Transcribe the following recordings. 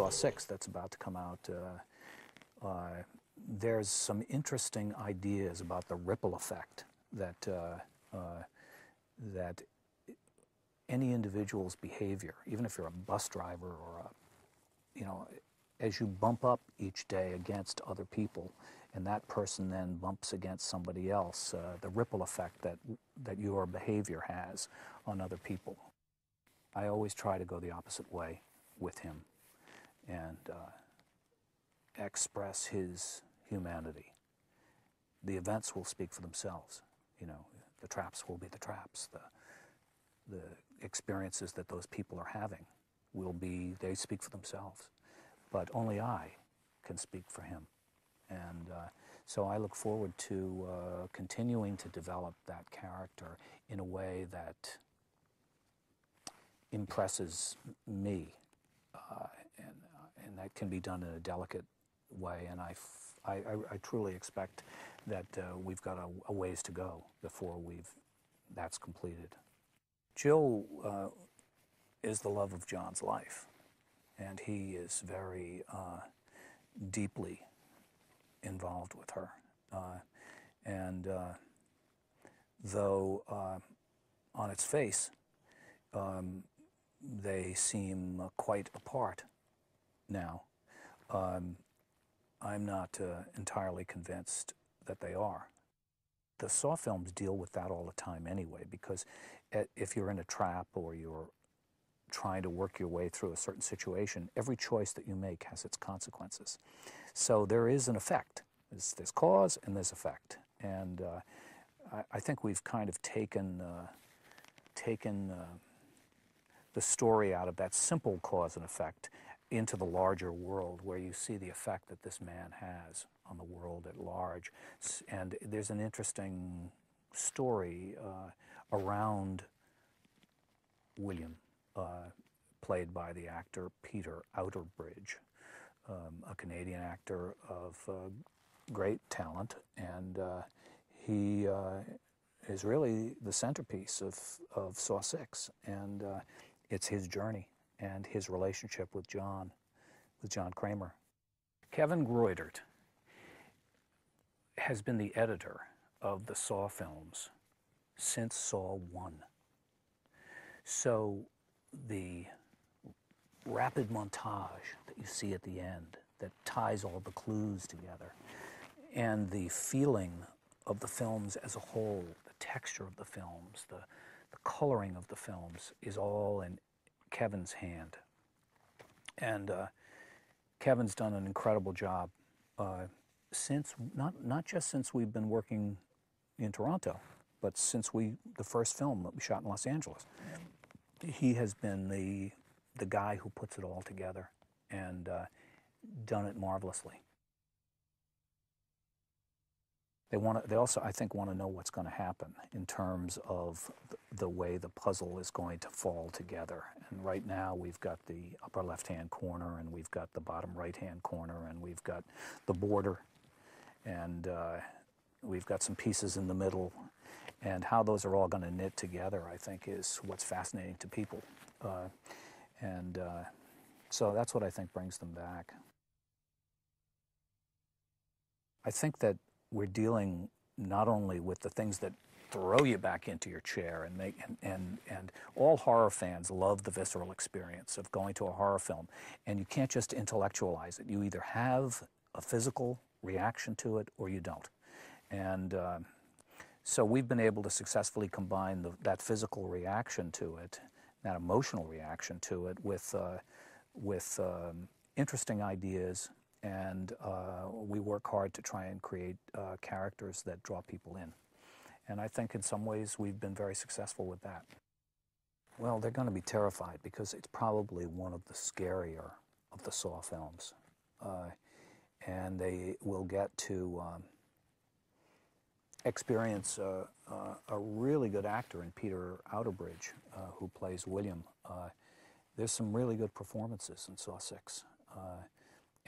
Saw 6 that's about to come out, there's some interesting ideas about the ripple effect that that any individual's behavior, even if you're a bus driver or a, you know, as you bump up each day against other people, and that person then bumps against somebody else, the ripple effect that your behavior has on other people. I always try to go the opposite way with him and express his humanity. The events will speak for themselves. You know, the traps will be the traps. The experiences that those people are having will be, they speak for themselves. But only I can speak for him. And so I look forward to continuing to develop that character in a way that impresses me. And that can be done in a delicate way. And I truly expect that we've got a ways to go before that's completed. Jill is the love of John's life, and he is very deeply involved with her. Though on its face they seem quite apart now, I'm not entirely convinced that they are. The Saw films deal with that all the time anyway, because if you're in a trap or you're trying to work your way through a certain situation, every choice that you make has its consequences. So there is an effect. There's cause and there's effect. And I think we've kind of taken the story out of that simple cause and effect into the larger world, where you see the effect that this man has on the world at large. And there's an interesting story around William, played by the actor Peter Outerbridge, a Canadian actor of great talent, and he is really the centerpiece of Saw 6, and it's his journey and his relationship with John Kramer. Kevin Greutert has been the editor of the Saw films since Saw 1. So the rapid montage that you see at the end that ties all the clues together, and the feeling of the films as a whole, the texture of the films, the coloring of the films, is all in Kevin's hand. And Kevin's done an incredible job since, not just since we've been working in Toronto, but since the first film that we shot in Los Angeles. He has been the guy who puts it all together and done it marvelously. They also, I think, want to know what's going to happen in terms of the way the puzzle is going to fall together. And right now we've got the upper left-hand corner, and we've got the bottom right-hand corner, and we've got the border, and we've got some pieces in the middle. And how those are all going to knit together, I think, is what's fascinating to people. So that's what I think brings them back. I think that we're dealing not only with the things that throw you back into your chair and all horror fans love the visceral experience of going to a horror film, and you can't just intellectualize it. You either have a physical reaction to it or you don't. And so we've been able to successfully combine that physical reaction to it, that emotional reaction to it, with interesting ideas, and we work hard to try and create characters that draw people in. And I think in some ways we've been very successful with that. Well, they're going to be terrified because it's probably one of the scarier of the Saw films. And they will get to experience a really good actor in Peter Outerbridge, who plays William. There's some really good performances in Saw 6.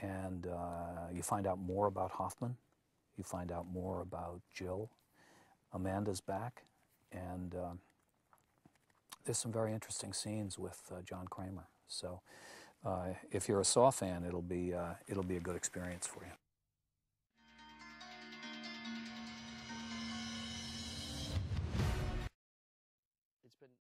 And you find out more about Hoffman. You find out more about Jill. Amanda's back. And there's some very interesting scenes with John Kramer. So if you're a Saw fan, it'll be a good experience for you.